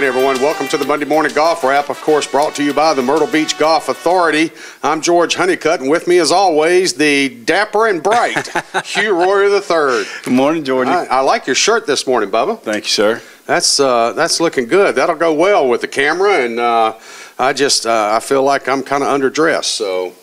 morning, everyone. Welcome to the Monday Morning Golf Wrap, of course, brought to you by the Myrtle Beach Golf Authority. I'm George Honeycutt, and with me, as always, the dapper and bright Hugh Royer III. Good morning, Georgie. I like your shirt this morning, Bubba. Thank you, sir. That's looking good. That'll go well with the camera, and I feel like I'm kind of underdressed, so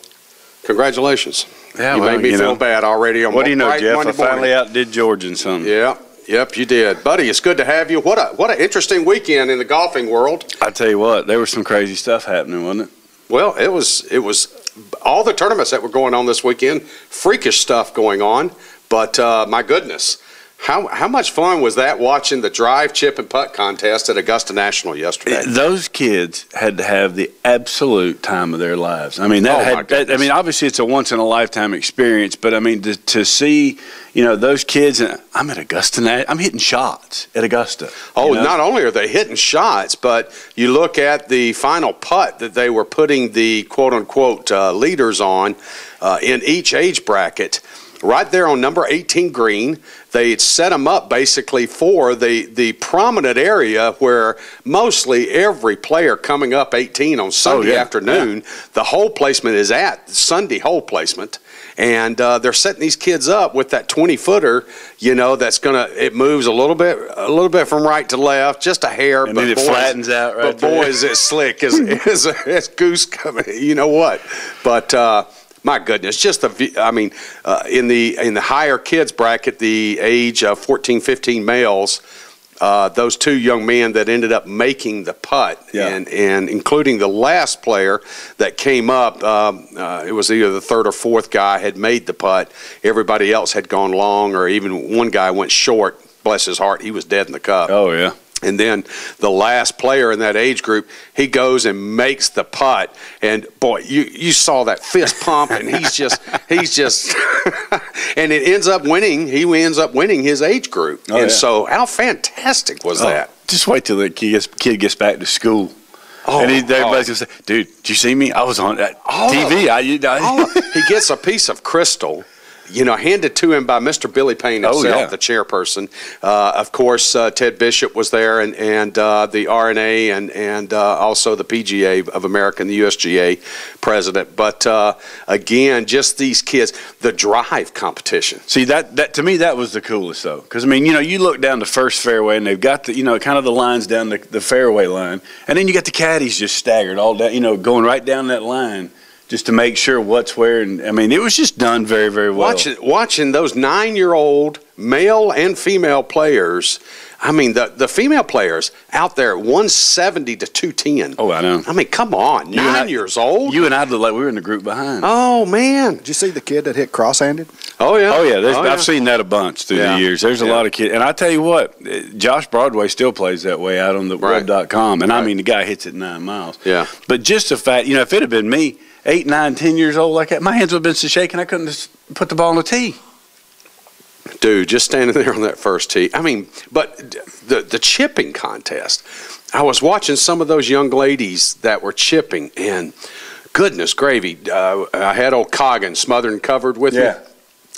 congratulations. Yeah, you made me feel bad already. On what do you know, Jeff? Monday I finally outdid George in something. Yeah. Yep, you did. Buddy, it's good to have you. What an interesting weekend in the golfing world. I tell you what, there was some crazy stuff happening, wasn't it? Well, it was all the tournaments that were going on this weekend, freakish stuff going on, but my goodness. How much fun was that watching the drive, chip, and putt contest at Augusta National yesterday? Those kids had to have the absolute time of their lives. I mean, obviously it's a once-in-a-lifetime experience, but, I mean, to see, those kids, and I'm at Augusta, I'm hitting shots at Augusta. Oh, not only are they hitting shots, but you look at the final putt that they were putting the quote-unquote leaders on in each age bracket. Right there on number 18 green, they had set them up basically for the prominent area where mostly every player coming up 18 on Sunday afternoon, the hole placement is at Sunday hole placement. And they're setting these kids up with that 20-footer, that's it moves a little bit from right to left, just a hair, and then it flattens out right there. But boy, is it slick as goose coming. You know what? But my goodness, just in the higher kids bracket, the age of 14, 15 males, those two young men that ended up making the putt, and including the last player that came up, it was either the third or fourth guy had made the putt. Everybody else had gone long, or even one guy went short. Bless his heart, he was dead in the cup. Oh, yeah. And then the last player in that age group, he goes and makes the putt. And, boy, you saw that fist pump, and he's just and it ends up winning. He ends up winning his age group. So how fantastic was that? Just wait till the kid gets back to school. And everybody's going to say, dude, did you see me? I was on TV. He gets a piece of crystal, handed to him by Mr. Billy Payne himself, the chairperson. Of course, Ted Bishop was there, and the RNA and also the PGA of America and the USGA president. But again, just these kids, the drive competition. See, that to me, that was the coolest, though. Because, I mean, you look down the first fairway, and they've got the, kind of the lines down the fairway line. And then you got the caddies just staggered all down, going right down that line, just to make sure what's where. And I mean, it was just done very, very well. Watching those 9-year-old male and female players. I mean, the female players out there at 170 to 210. Oh, I know. I mean, come on, 9 years old. You and I looked like we were in the group behind. Oh, man. Did you see the kid that hit cross-handed? Oh, yeah. Oh, yeah. I've seen that a bunch through the years. There's a lot of kids. And I tell you what, Josh Broadway still plays that way out on the web.com. And I mean, the guy hits it 9 miles. Yeah. But just the fact, if it had been me, 8, 9, 10 years old like that, my hands would have been so shaking I couldn't just put the ball on the tee. Dude, just standing there on that first tee. I mean, but the chipping contest, I was watching some of those young ladies that were chipping, and goodness gravy, I had old Coggin smothered and covered with me.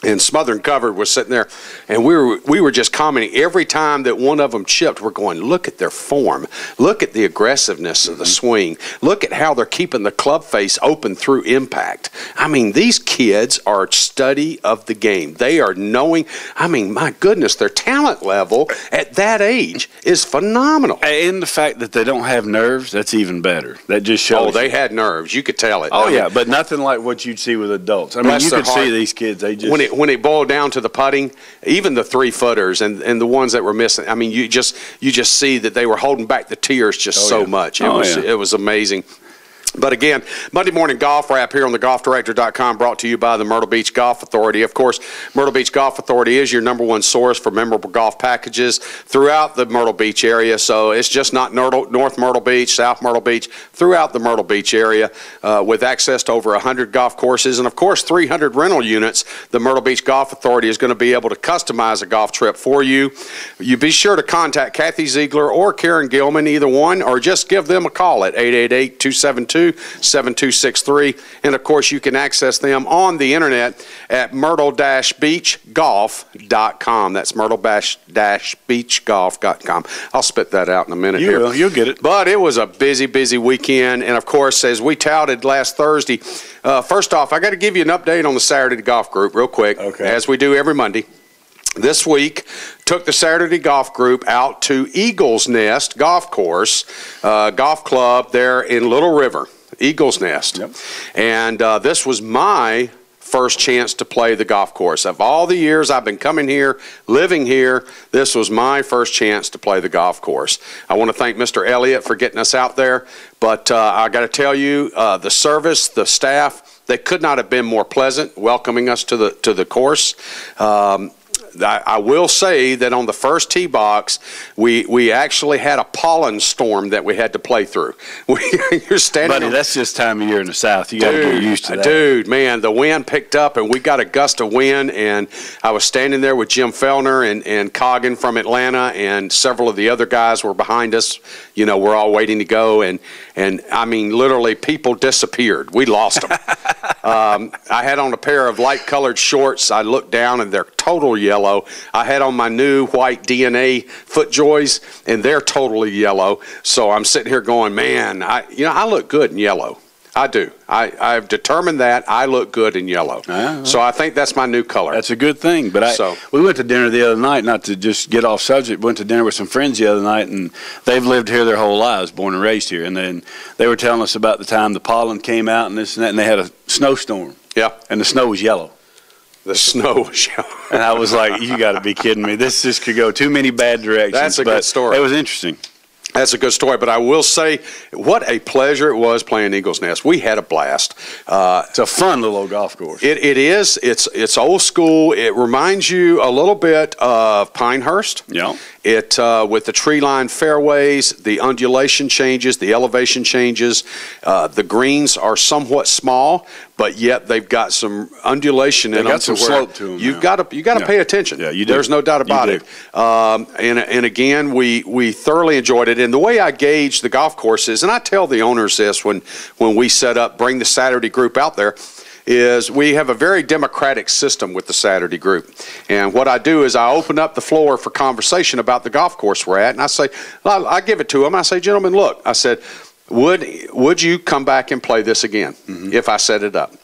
And Smothered and Covered was sitting there, and we were just commenting. Every time that one of them chipped, we're going, look at their form. Look at the aggressiveness of the swing. Look at how they're keeping the club face open through impact. I mean, these kids are study of the game. They are knowing. I mean, my goodness, their talent level at that age is phenomenal. And the fact that they don't have nerves, that's even better. That just shows. Oh, they had nerves. You could tell it. Oh, yeah, but nothing like what you'd see with adults. I mean, you could see these kids. They just... When it boiled down to the putting, even the 3-footers and the ones that were missing, I mean, you just see that they were holding back the tears just so much. It was amazing. But again, Monday Morning Golf Wrap here on the GolfDirector.com, brought to you by the Myrtle Beach Golf Authority. Of course, Myrtle Beach Golf Authority is your #1 source for memorable golf packages throughout the Myrtle Beach area. So it's just not North Myrtle Beach, South Myrtle Beach, throughout the Myrtle Beach area, with access to over 100 golf courses and, of course, 300 rental units. The Myrtle Beach Golf Authority is going to be able to customize a golf trip for you. You be sure to contact Kathy Ziegler or Karen Gilman, either one, or just give them a call at 888-272 602-7263. And, of course, you can access them on the internet at myrtle-beachgolf.com. That's myrtle-beachgolf.com. I'll spit that out in a minute here. You'll get it. But it was a busy, busy weekend. And, of course, as we touted last Thursday, first off, I got to give you an update on the Saturday golf group real quick, as we do every Monday. This week, took the Saturday golf group out to Eagles Nest Golf Course, golf club there in Little River, Eagles Nest. Yep. And this was my first chance to play the golf course. Of all the years I've been coming here, living here, this was my first chance to play the golf course. I want to thank Mr. Elliott for getting us out there, but I got to tell you, the service, the staff, they could not have been more pleasant welcoming us to the course. I will say that on the first tee box, we actually had a pollen storm that we had to play through. You're standing, buddy. That's just time of year in the South. You got to get used to that. Dude, man, the wind picked up and we got a gust of wind, and I was standing there with Jim Fellner and Coggin from Atlanta, and several of the other guys were behind us. You know, we're all waiting to go, and I mean, literally, people disappeared. We lost them. I had on a pair of light-colored shorts. I looked down, and they're total yellow. I had on my new white DNA FootJoys, and they're totally yellow. So I'm sitting here going, man, I look good in yellow. I do. I've determined that I look good in yellow. So I think that's my new color. That's a good thing. But we went to dinner the other night, not to just get off subject, went to dinner with some friends the other night, and they've lived here their whole lives, born and raised here. And then they were telling us about the time the pollen came out and this and that, and they had a snowstorm. Yeah. And the snow was yellow. The snow was yellow. And I was like, you got to be kidding me. This just could go too many bad directions. That's a good story. It was interesting. That's a good story, but I will say what a pleasure it was playing Eagles Nest. We had a blast. It's a fun little old golf course. It is. It's old school. It reminds you a little bit of Pinehurst. Yeah. It with the tree-lined fairways, the undulation changes, the elevation changes. The greens are somewhat small, but yet they've got some undulation in them. They got some slope to them. You've got to pay attention. Yeah, you do. There's no doubt about it. And again, we thoroughly enjoyed it. And the way I gauge the golf courses, and I tell the owners this when we set up, bring the Saturday group out there, is we have a very democratic system with the Saturday group. And what I do is I open up the floor for conversation about the golf course we're at, and I say, I give it to them. I say, gentlemen, look, I said, would you come back and play this again if I set it up?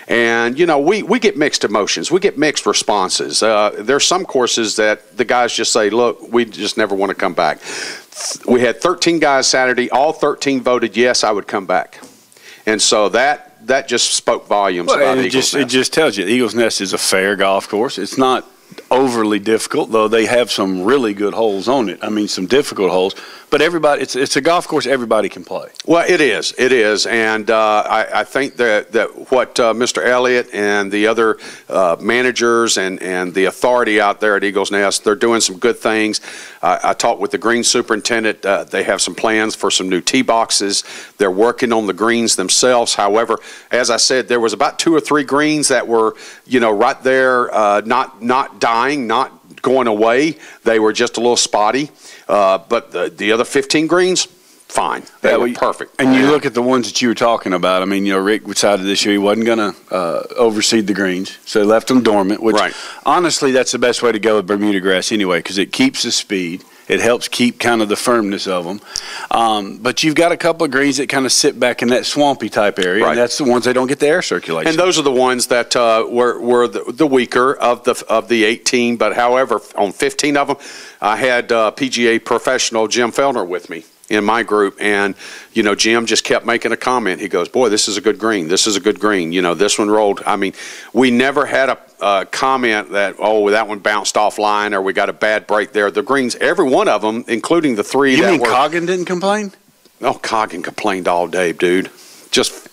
And, you know, we get mixed emotions. We get mixed responses. There's some courses that the guys just say, look, we just never want to come back. We had 13 guys Saturday. All 13 voted yes, I would come back. And so that just spoke volumes about Eagles Nest. It just tells you Eagles Nest is a fair golf course. It's not overly difficult, though they have some really good holes on it. I mean, some difficult holes. But everybody, it's a golf course everybody can play. Well, it is, and I think that what Mr. Elliott and the other managers and the authority out there at Eagles Nest, they're doing some good things. I talked with the green superintendent. They have some plans for some new tee boxes. They're working on the greens themselves. However, as I said, there was about 2 or 3 greens that were, you know, right there, not dying, not going away. They were just a little spotty. But the other 15 greens, fine. They were perfect. And you look at the ones that you were talking about. I mean, you know, Rick decided this year he wasn't going to overseed the greens, so he left them dormant, which honestly that's the best way to go with Bermuda grass anyway, because it keeps the speed. It helps keep kind of the firmness of them. But you've got a couple of greens that kind of sit back in that swampy type area, and that's the ones that don't get the air circulation. And those are the ones that were the weaker of the 18. But however, on 15 of them, I had PGA professional Jim Fellner with me in my group, and you know, Jim just kept making a comment. He goes, boy, this is a good green. This is a good green. You know, this one rolled. I mean, we never had a comment that, oh, that one bounced offline or we got a bad break there. The greens, every one of them, including the 3 you mean Coggin didn't complain? Oh, Coggin complained all day, dude.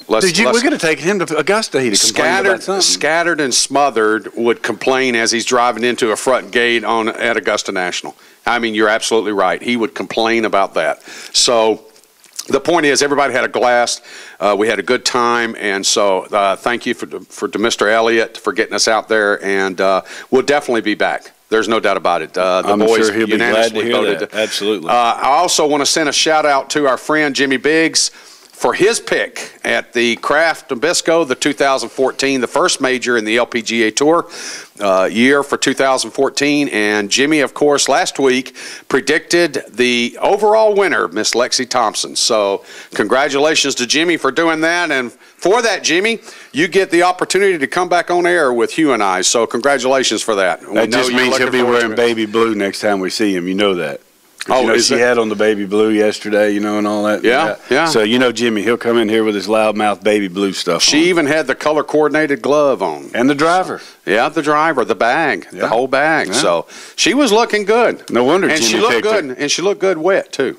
We're going to take him to Augusta. He complained about something. Scattered and Smothered would complain as he's driving into a front gate at Augusta National. I mean, you're absolutely right. He would complain about that. So the point is, everybody had a blast. We had a good time, and so thank you to Mr. Elliott for getting us out there, and we'll definitely be back. There's no doubt about it. The boys sure he'll unanimously be glad to hear voted. That. Absolutely. I also want to send a shout out to our friend Jimmy Biggs for his pick at the Kraft Nabisco, the 2014, the first major in the LPGA Tour year for 2014. And Jimmy, of course, last week predicted the overall winner, Miss Lexi Thompson. So congratulations to Jimmy for doing that. And for that, Jimmy, you get the opportunity to come back on air with Hugh and I. So congratulations for that. That just means he'll be wearing baby blue next time we see him. You know that. She had on the baby blue yesterday, and all that. Yeah. So, Jimmy, he'll come in here with his loudmouth baby blue stuff She on. even had the color-coordinated glove on. And the driver. Yeah, the driver, the bag, the whole bag. Yeah. So she was looking good. No wonder and Jimmy she looked picked good, her. And she looked good wet, too.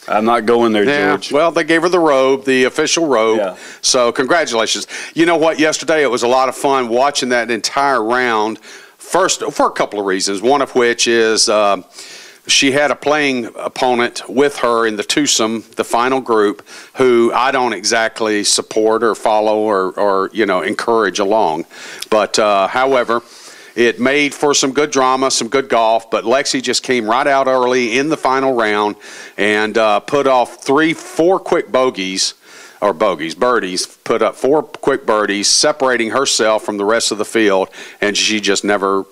I'm not going there, George. Well, they gave her the robe, the official robe. Yeah. So congratulations. You know what? Yesterday it was a lot of fun watching that entire round. First, for a couple of reasons. One of which is she had a playing opponent with her in the twosome, the final group, who I don't exactly support or follow or encourage along. But however, it made for some good drama, some good golf, but Lexi just came right out early in the final round and put off four quick birdies, put up four quick birdies, separating herself from the rest of the field, and she just never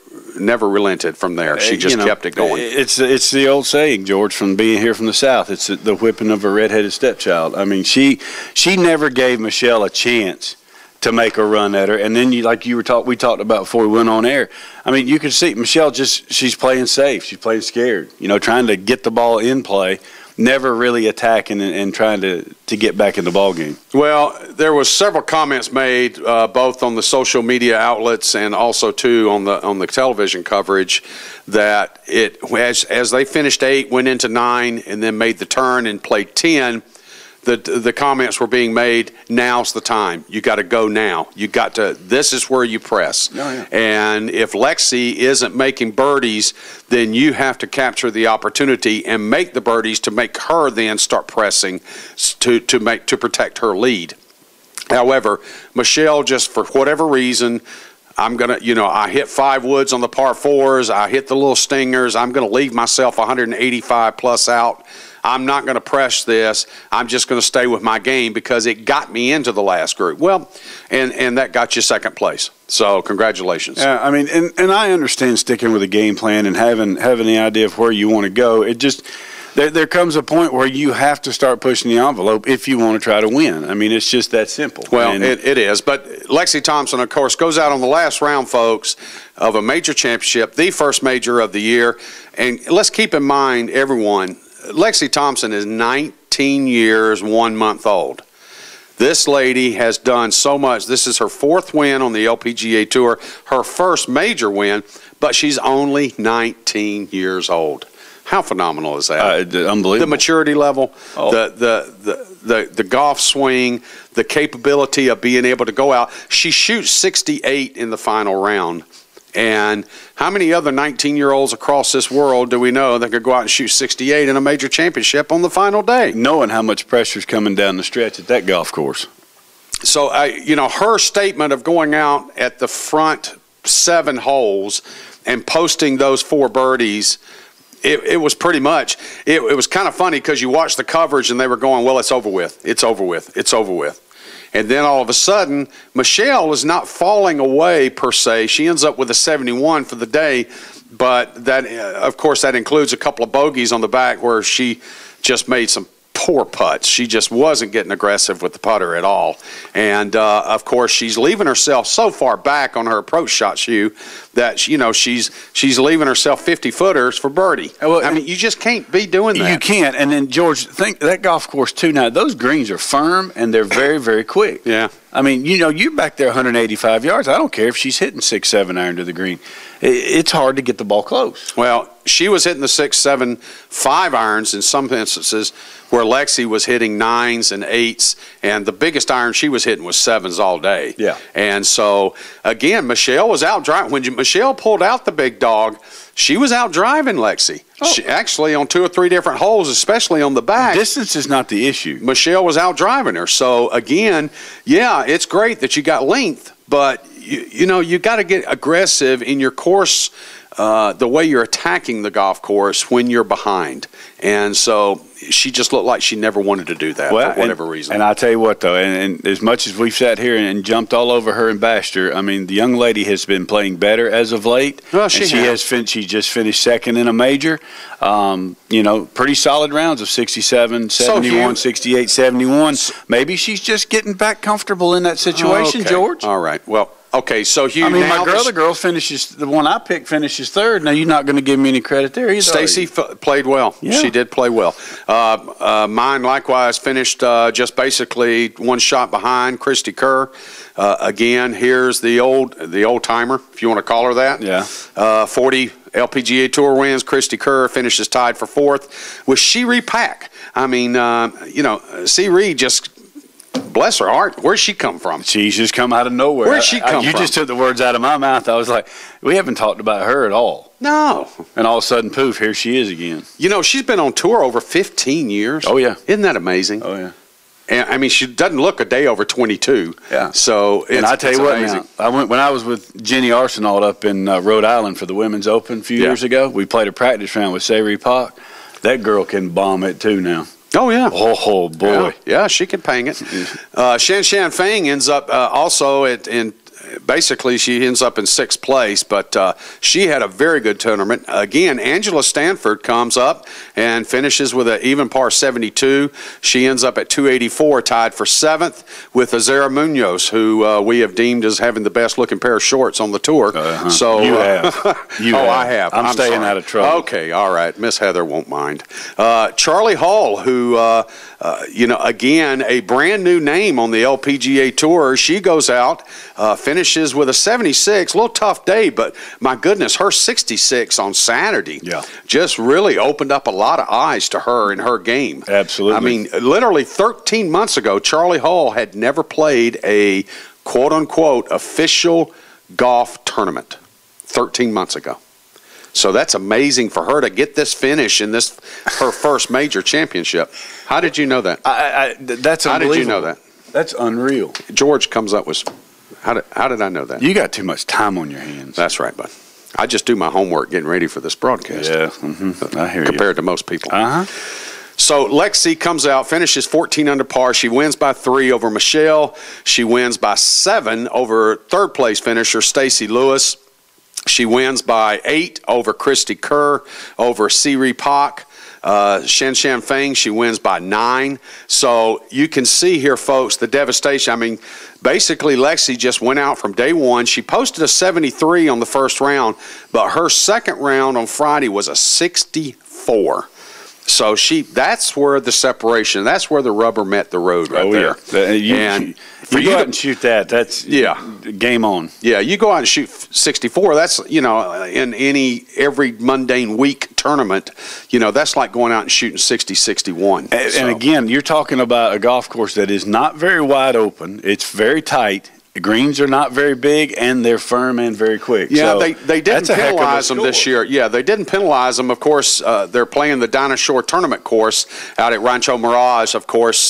relented from there. She just kept it going. It's the old saying, George, from being here from the South. It's the whipping of a redheaded stepchild. I mean, she never gave Michelle a chance to make her run at her. And then we talked about before we went on air. I mean, you can see Michelle she's playing safe. She's playing scared, trying to get the ball in play, never really attacking and trying to get back in the ball game. Well, there was several comments made both on the social media outlets and also too on the television coverage that as they finished 8, went into 9, and then made the turn and played 10. The comments were being made, now's the time. You got to go now. This is where you press. Oh, yeah. And if Lexi isn't making birdies, then you have to capture the opportunity and make the birdies to make her then start pressing to protect her lead. However, Michelle, just for whatever reason, I hit 5 woods on the par 4s. I hit the little stingers. I'm going to leave myself 185 plus out. I'm not going to press this. I'm just going to stay with my game because it got me into the last group. Well, and that got you second place. So congratulations. Yeah, I mean, and I understand sticking with a game plan and having the idea of where you want to go. It just there comes a point where you have to start pushing the envelope if you want to try to win. I mean, it's just that simple. Well, it is. But Lexi Thompson, of course, goes out on the last round, folks, of a major championship, the first major of the year. And let's keep in mind, everyone, Lexi Thompson is 19 years, 1 month old. This lady has done so much. This is her 4th win on the LPGA Tour, her first major win, but she's only 19 years old. How phenomenal is that? Unbelievable. The maturity level, the golf swing, the capability of being able to go out. She shoots 68 in the final round. And how many other 19-year-olds across this world do we know that could go out and shoot 68 in a major championship on the final day? Knowing how much pressure's coming down the stretch at that golf course. So, her statement of going out at the front 7 holes and posting those 4 birdies, it was pretty much, it was kind of funny because you watched the coverage and they were going, well, it's over with. It's over with. It's over with. And then all of a sudden, Michelle is not falling away per se. She ends up with a 71 for the day, but that, of course, that includes a couple of bogeys on the back where she just made some poor putts. She just wasn't getting aggressive with the putter at all. And, of course, she's leaving herself so far back on her approach shot, Hugh, that, she's leaving herself 50-footers for birdie. Well, I mean, you just can't be doing that. You can't. And then, George, think that golf course, too, now, those greens are firm and they're very, very quick. Yeah. I mean, you're back there 185 yards. I don't care if she's hitting 6-7 iron to the green. It's hard to get the ball close. Well, she was hitting the 6-7 5 irons in some instances where Lexi was hitting 9s and 8s, and the biggest iron she was hitting was 7s all day. Yeah. And so, again, Michelle was out driving. When Michelle pulled out the big dog, she was out driving Lexi. Oh. She, actually, on 2 or 3 different holes, especially on the back. Distance is not the issue. Michelle was out driving her. So, again, yeah, it's great that you got length, but, you got to get aggressive in your course the way you're attacking the golf course when you're behind. And so she just looked like she never wanted to do that for whatever reason. And I'll tell you what, though, and as much as we've sat here and jumped all over her and bashed her, I mean, the young lady has been playing better as of late. Well, she just finished second in a major. Pretty solid rounds of 67, 71, 68, 71. Maybe she's just getting back comfortable in that situation, George. All right. Well, okay, so Hugh, I mean, the girl finishes, the one I picked finishes third. Now, you're not going to give me any credit there either. Stacy played well. Yeah. She did play well. Mine likewise finished just basically one shot behind Christy Kerr. Again, here's the old timer, if you want to call her that. Yeah. 40 LPGA Tour wins. Christy Kerr finishes tied for fourth with Shiri Pack. I mean, C. Reed just. Bless her heart. Where's she come from? She's just come out of nowhere. Where'd she come from? You just took the words out of my mouth. I was like, we haven't talked about her at all. No. And all of a sudden, poof, here she is again. She's been on tour over 15 years. Oh, yeah. Isn't that amazing? Oh, yeah. And, I mean, she doesn't look a day over 22. Yeah. So it's, and I tell you what, amazing. now, when I was with Jenny Arsenault up in Rhode Island for the Women's Open a few years ago, we played a practice round with Sayri Pak. That girl can bomb it, too, now. Oh, yeah. Oh, boy. Yeah, she can pang it. Shan Shan Feng ends up also basically she ends up in sixth place, but she had a very good tournament. Again, Angela Stanford comes up and finishes with an even par 72. She ends up at 284, tied for seventh with Azera Munoz, who we have deemed as having the best looking pair of shorts on the tour. So you have. I have. I'm staying sorry. out of trouble. Okay, all right. Miss Heather won't mind. Charlie Hall, who again, a brand new name on the LPGA Tour. She goes out, finishes with a 76. A little tough day, but my goodness, her 66 on Saturday just really opened up a lot of eyes to her in her game. Absolutely. I mean, literally 13 months ago, Charlie Hall had never played a quote-unquote official golf tournament 13 months ago. So that's amazing for her to get this finish in her first major championship. How did you know that? That's unbelievable. How did you know that? That's unreal. George comes up with, how did I know that? You got too much time on your hands. That's right, bud. I just do my homework getting ready for this broadcast. Yeah, I hear you. Compared to most people. Uh-huh. So Lexi comes out, finishes 14 under par. She wins by 3 over Michelle. She wins by 7 over third place finisher Stacy Lewis. She wins by 8 over Christy Kerr, over Siri Pak. Shan Shan Feng, she wins by 9. So you can see here, folks, the devastation. I mean, basically, Lexi just went out from day one. She posted a 73 on the first round, but her second round on Friday was a 64. So that's where the separation, that's where the rubber met the road right there. You go out and shoot that. That's game on. Yeah, you go out and shoot 64. That's, in every mundane week tournament, that's like going out and shooting 60, 61. And again, you're talking about a golf course that is not very wide open. It's very tight. The greens are not very big, and they're firm and very quick. Yeah, so they didn't penalize them this year. Yeah, they didn't penalize them. Of course, they're playing the Dinah Shore tournament course out at Rancho Mirage. Of course,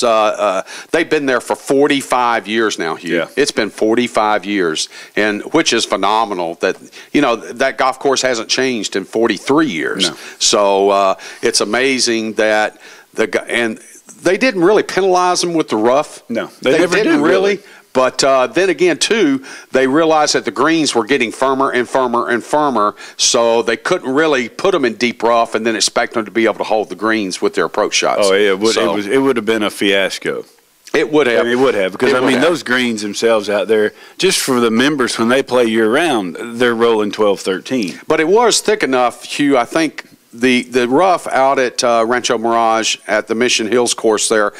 they've been there for 45 years now, Hugh. Yeah. It's been 45 years, and which is phenomenal that, that golf course hasn't changed in 43 years. No. So it's amazing that and they didn't really penalize them with the rough. No, they never didn't do, really. But then again, too, they realized that the greens were getting firmer and firmer and firmer, so they couldn't really put them in deep rough and then expect them to be able to hold the greens with their approach shots. Oh, yeah, it would have been a fiasco. It would have. I mean, it would have, because, those greens themselves out there, just for the members when they play year-round, they're rolling 12, 13. But it was thick enough, Hugh, I think the rough out at Rancho Mirage at the Mission Hills course there,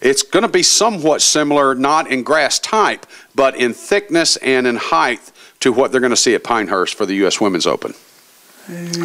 it's going to be somewhat similar, not in grass type, but in thickness and in height to what they're going to see at Pinehurst for the U.S. Women's Open.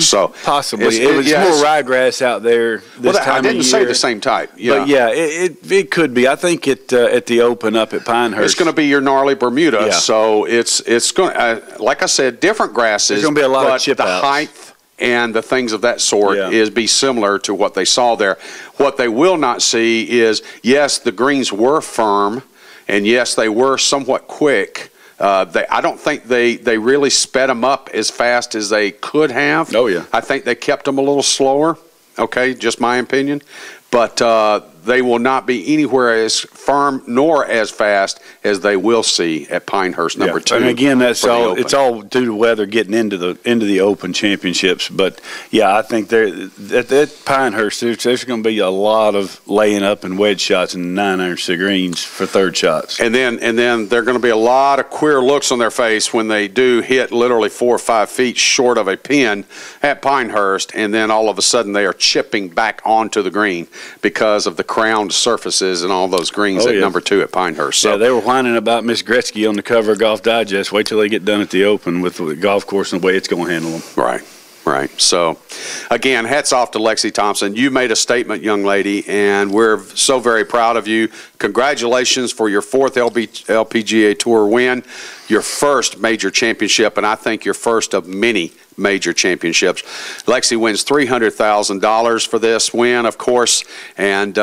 So possibly it was more ryegrass out there this time I didn't of say year. the same type. Yeah. But yeah, it could be. I think at the Open up at Pinehurst, it's going to be your gnarly Bermuda. Yeah. So it's going like I said, different grasses. There's going to be a lot of chip the outs. height and the things of that sort is be similar to what they saw there. What they will not see is, yes, the greens were firm, and yes, they were somewhat quick, I don't think they really sped them up as fast as they could have. Oh, yeah. I think they kept them a little slower. Okay, just my opinion. But they will not be anywhere as firm nor as fast as they will see at Pinehurst number 2. And again, that's all. It's all due to weather getting into the Open Championships. But yeah, I think at Pinehurst there's going to be a lot of laying up and wedge shots and 9-iron greens for third shots. And then there are going to be a lot of queer looks on their face when they do hit literally 4 or 5 feet short of a pin at Pinehurst, and then all of a sudden they are chipping back onto the green because of the crowned surfaces and all those greens at number 2 at Pinehurst. So, yeah, they were whining about Miss Gretzky on the cover of Golf Digest. Wait till they get done at the Open with the golf course and the way it's going to handle them. Right. So, again, hats off to Lexi Thompson. You made a statement, young lady, and we're so very proud of you. Congratulations for your 4th LPGA Tour win, your first major championship, and I think your first of many major championships. Lexi wins $300,000 for this win, of course, and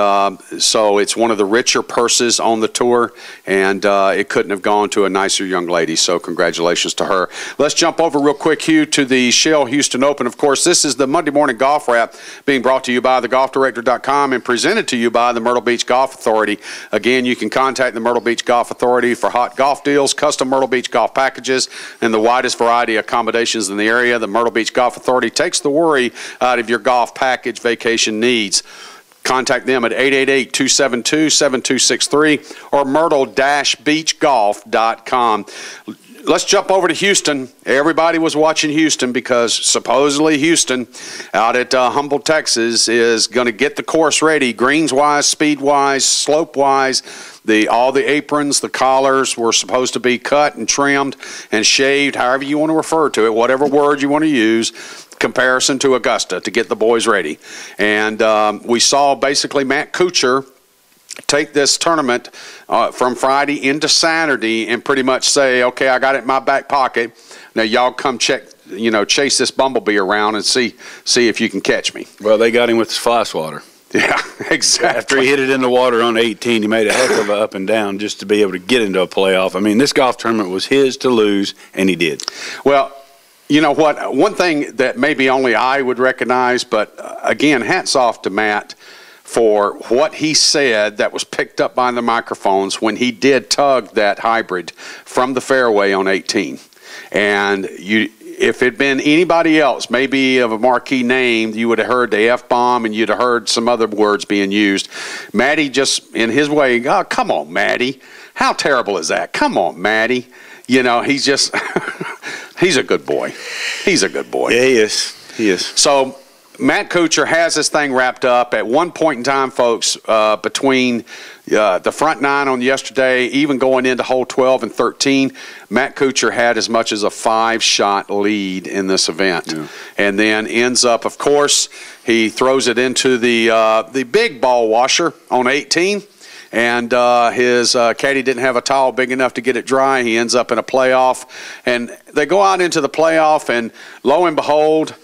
so it's one of the richer purses on the tour, and it couldn't have gone to a nicer young lady, so congratulations to her. Let's jump over real quick, Hugh, to the Shell Houston Open. Of course, this is the Monday Morning Golf Wrap being brought to you by thegolfdirector.com and presented to you by the Myrtle Beach Golf Authority. Again, you can contact the Myrtle Beach Golf Authority for hot golf deals, custom Myrtle Beach golf packages, and the widest variety of accommodations in the area. The Myrtle Beach Golf Authority takes the worry out of your golf package vacation needs. Contact them at 888-272-7263 or myrtle-beachgolf.com. Let's jump over to Houston. Everybody was watching Houston because supposedly Houston out at Humble, Texas is going to get the course ready, greens-wise, speed-wise, slope-wise. All the aprons, the collars were supposed to be cut and trimmed and shaved, however you want to refer to it, whatever word you want to use, comparison to Augusta to get the boys ready. And we saw basically Matt Kuchar take this tournament from Friday into Saturday and pretty much say, okay, I got it in my back pocket. Now y'all come chase this bumblebee around and see if you can catch me. Well, they got him with the fly swatter. Yeah, exactly. After he hit it in the water on 18, he made a heck of a up and down just to be able to get into a playoff. I mean, this golf tournament was his to lose, and he did. Well, you know what? One thing that maybe only I would recognize, but again, hats off to Matt for what he said that was picked up by the microphones when he did tug that hybrid from the fairway on 18. And if it had been anybody else, maybe of a marquee name, you would have heard the F-bomb and you'd have heard some other words being used. Matty just, in his way, oh, come on, Matty. How terrible is that? Come on, Matty. He's just, he's a good boy. He's a good boy. Yeah, he is. He is. So Matt Kuchar has this thing wrapped up. At one point in time, folks, between the front 9 on yesterday, even going into hole 12 and 13, Matt Kuchar had as much as a 5-shot lead in this event. Yeah. And then ends up, of course, he throws it into the big ball washer on 18. And his caddy didn't have a towel big enough to get it dry. He ends up in a playoff. And they go out into the playoff, and lo and behold,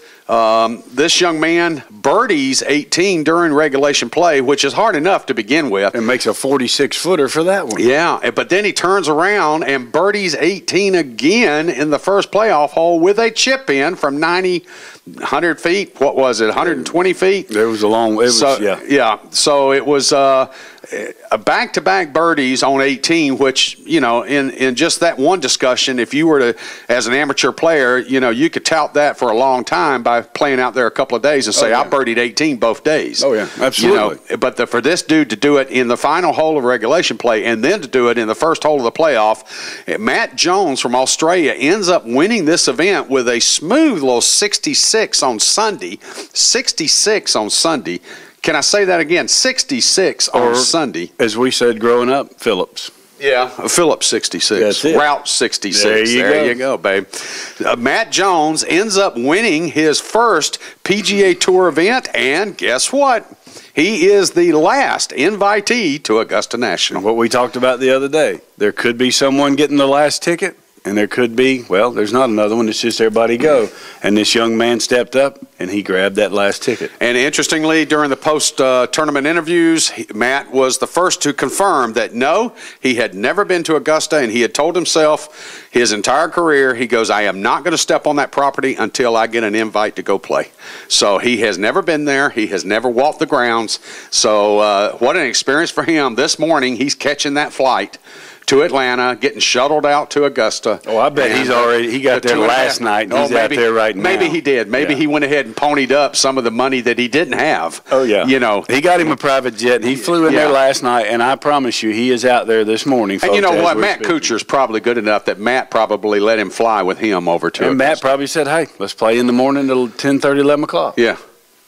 this young man birdies 18 during regulation play, which is hard enough to begin with. And makes a 46-footer for that one. Yeah, but then he turns around and birdies 18 again in the first playoff hole with a chip in from 100 feet. What was it, 120 feet? It was a long way. Yeah, so it was a back-to-back birdies on 18, which, in just that one discussion, if you were to, as an amateur player, you could tout that for a long time by playing out there a couple of days and say, I birdied 18 both days. Oh, yeah, absolutely. But for this dude to do it in the final hole of regulation play and then to do it in the first hole of the playoff, Matt Jones from Australia ends up winning this event with a smooth little 66 on Sunday. 66 on Sunday. Can I say that again? 66 on Sunday. As we said growing up, Phillips. Yeah, Phillips 66. That's it. Route 66. There you go, babe. Matt Jones ends up winning his first PGA Tour event, and guess what? He is the last invitee to Augusta National. What we talked about the other day. There could be someone getting the last ticket. and there could be, well, there's not another one. It's just everybody go. And this young man stepped up, and he grabbed that last ticket. And interestingly, during the post-tournament interviews, Matt was the first to confirm that, no, he had never been to Augusta, and he had told himself his entire career, he goes, I am not going to step on that property until I get an invite to go play. So he has never been there. He has never walked the grounds. So what an experience for him. This morning, he's catching that flight to Atlanta, getting shuttled out to Augusta. Oh, I bet he got there last night, and he's out there right now. Maybe he did. Maybe he went ahead and ponied up some of the money that he didn't have. Oh, yeah. You know. He got him a private jet, and he flew in there last night, and I promise you, he is out there this morning, folks. And you know what? Matt Kuchar's probably good enough that Matt probably let him fly with him over to Augusta. And Matt probably said, hey, let's play in the morning till 10:30, 11 o'clock. Yeah.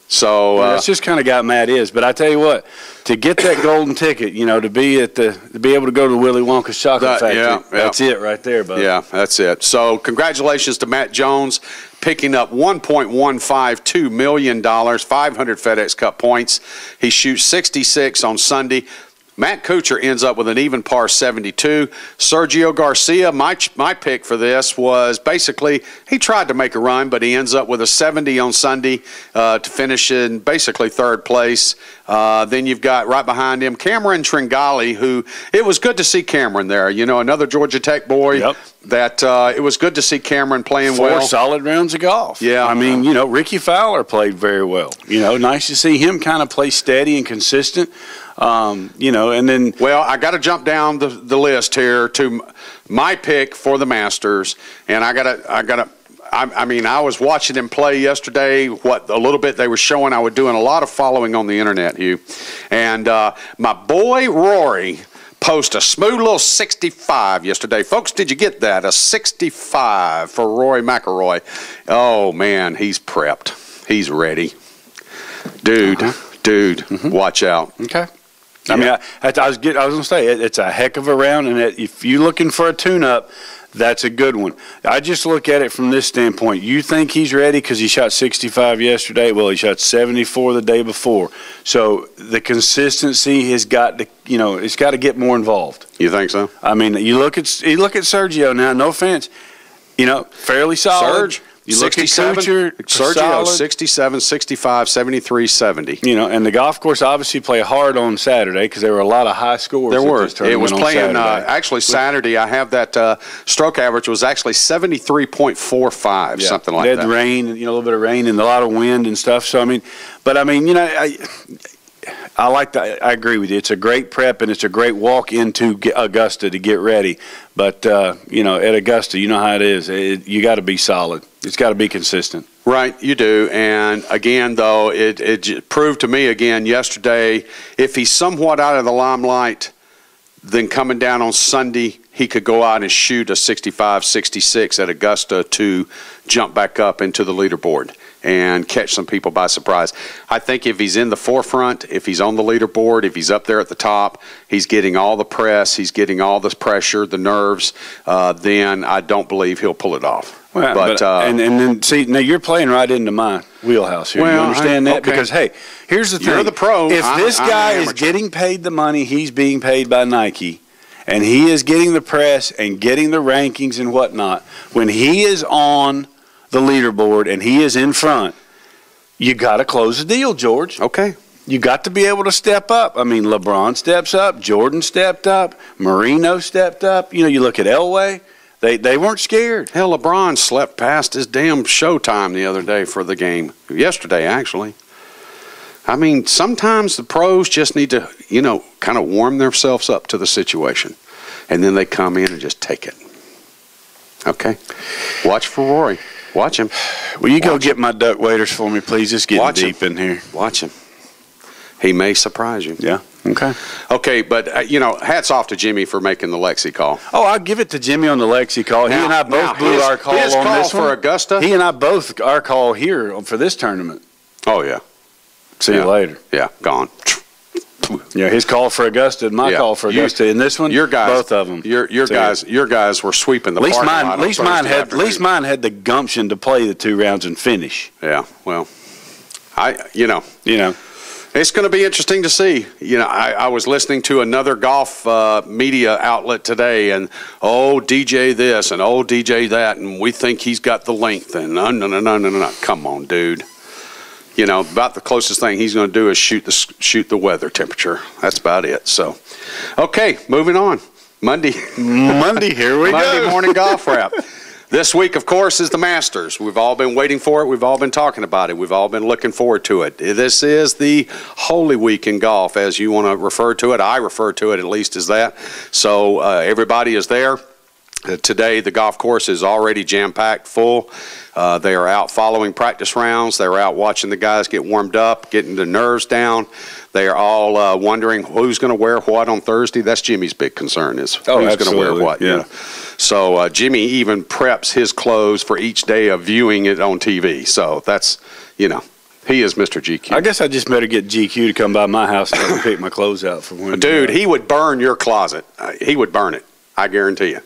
So that's just kind of guy Matt is. But I tell you what, to get that golden ticket, you know, to be able to go to the Willy Wonka's chocolate factory, that's it right there, bud. Yeah, that's it. So congratulations to Matt Jones picking up $1.152 million, 500 FedEx Cup points. He shoots 66 on Sunday. Matt Kuchar ends up with an even par 72. Sergio Garcia, my pick for this was basically he tried to make a run, but he ends up with a 70 on Sunday to finish in basically third place. Then you've got right behind him Cameron Tringali, who it was good to see Cameron there. You know, another Georgia Tech boy. Yep. That it was good to see Cameron playing well. 4 solid rounds of golf. Yeah. I mean, you know, Ricky Fowler played very well. You know, nice to see him kind of play steady and consistent. You know, and then... Well, I got to jump down the list here to my pick for the Masters, and I mean, I was watching him play yesterday, what a little bit they were showing. I was doing a lot of following on the internet, Hugh. And my boy Rory posted a smooth little 65 yesterday. Folks, did you get that? A 65 for Rory McIlroy. Oh, man, he's prepped. He's ready. Dude, watch out. Okay. I mean, I was going to say, it's a heck of a round, and if you're looking for a tune-up, that's a good one. I just look at it from this standpoint. You think he's ready because he shot 65 yesterday? Well, he shot 74 the day before. So the consistency has got to, you know, it's got to get more involved. You think so? I mean, you look at Sergio now, no offense, you know, fairly solid. Serge. You 67, look at Kuchar, Sergio, 67, 65, 73, 70. You know, and the golf course obviously played hard on Saturday because there were a lot of high scores. There were. It was playing, Saturday. Saturday, I have that stroke average was actually 73.45, something like that. They had rain, you know, a little bit of rain and a lot of wind and stuff. So, I mean, you know, I like that. I agree with you. It's a great prep and it's a great walk into Augusta to get ready. But, you know, at Augusta, you know how it is. You got to be solid. It's got to be consistent. Right, you do. And again, though, it proved to me again yesterday, if he's somewhat out of the limelight, then coming down on Sunday, he could go out and shoot a 65, 66 at Augusta to jump back up into the leaderboard and catch some people by surprise. I think if he's in the forefront, if he's on the leaderboard, if he's up there at the top, he's getting all the press, he's getting all the pressure, the nerves, then I don't believe he'll pull it off. Well, but and then see, now you're playing right into my wheelhouse here. Well, you understand that? okay. Because, hey, here's the thing. You're the pro. If this guy is getting paid the money he's being paid by Nike, and he is getting the press and getting the rankings and whatnot, when he is on the leaderboard and he is in front, you got to close the deal, George. Okay. You got to be able to step up. I mean, LeBron steps up, Jordan stepped up, Marino stepped up. You know, you look at Elway. They weren't scared. Hell, LeBron slept past his damn showtime the other day for the game. Yesterday, actually. I mean, sometimes the pros just need to, you know, kind of warm themselves up to the situation. And then they come in and just take it. Okay? Watch for Rory. Watch him. Will you go get my duck waders for me, please? It's getting deep in here. Watch him. He may surprise you. Yeah. Okay. Okay, but, you know, hats off to Jimmy for making the Lexi call. Oh, I'll give it to Jimmy on the Lexi call. He and I both blew our call on this one. For Augusta? He and I both, our call here for this tournament. Oh, yeah. See you later. Yeah, gone. Yeah, his call for Augusta and my call for Augusta. In this one, your guys, both of them. Your guys were sweeping the parking lot. At least mine had the gumption to play the 2 rounds and finish. Yeah, well, you know. It's going to be interesting to see. You know, I was listening to another golf media outlet today, and DJ this and DJ that, and we think he's got the length. And no. Come on, dude. You know, about the closest thing he's going to do is shoot the weather temperature. That's about it. So, okay, moving on. Monday, here we go. Monday morning golf wrap. This week, of course, is the Masters. We've all been waiting for it. We've all been talking about it. We've all been looking forward to it. This is the Holy Week in golf, as you want to refer to it. I refer to it at least as that. So everybody is there. Today, the golf course is already jam-packed full. They are out following practice rounds. They're out watching the guys get warmed up, getting the nerves down. They are all wondering who's going to wear what on Thursday. That's Jimmy's big concern is who's going to wear what. Yeah. So Jimmy even preps his clothes for each day of viewing it on TV. So that's, you know, he is Mr. GQ. I guess I just better get GQ to come by my house and let me pick my clothes out for when. Dude, he would burn your closet. He would burn it. I guarantee you.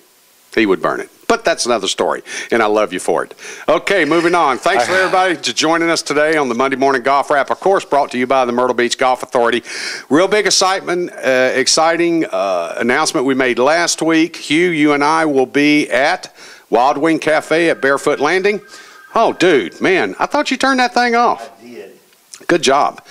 He would burn it. But that's another story, and I love you for it. Okay, moving on. Thanks for everybody for joining us today on the Monday Morning Golf Wrap, of course, brought to you by the Myrtle Beach Golf Authority. Real big exciting announcement we made last week. Hugh, you and I will be at Wild Wing Cafe at Barefoot Landing. Oh, dude, man, I thought you turned that thing off. I did. Good job.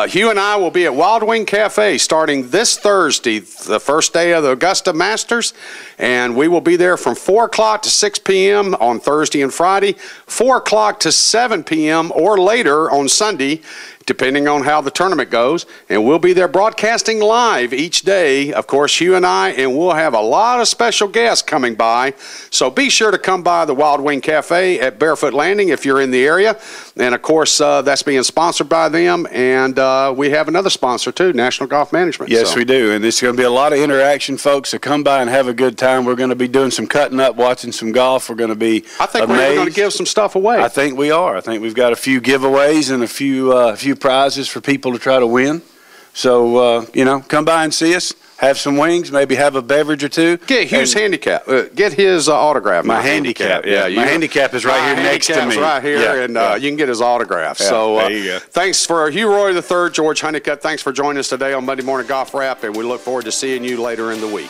Hugh and I will be at Wild Wing Cafe starting this Thursday, the first day of the Augusta Masters, and we will be there from 4 o'clock to 6 p.m. on Thursday and Friday, 4 o'clock to 7 p.m. or later on Sunday, depending on how the tournament goes, and we'll be there broadcasting live each day, of course, Hugh and I, and we'll have a lot of special guests coming by, so be sure to come by the Wild Wing Cafe at Barefoot Landing if you're in the area, and of course, that's being sponsored by them, and we have another sponsor too, National Golf Management. Yes, we do, and there's going to be a lot of interaction, folks, so come by and have a good time. We're going to be doing some cutting up, watching some golf. We're going to be I think amazed. we're going to give some stuff away. I think we are. I think we've got a few giveaways and a few prizes for people to try to win. So, you know, come by and see us. Have some wings, maybe have a beverage or two. Get Hugh's handicap. Get his autograph. My handicap, yeah. My handicap is right here next to me. Right here, and you can get his autograph. Yeah, so there you go. Thanks for Hugh Roy III, George Honeycutt. Thanks for joining us today on Monday Morning Golf Wrap, and we look forward to seeing you later in the week.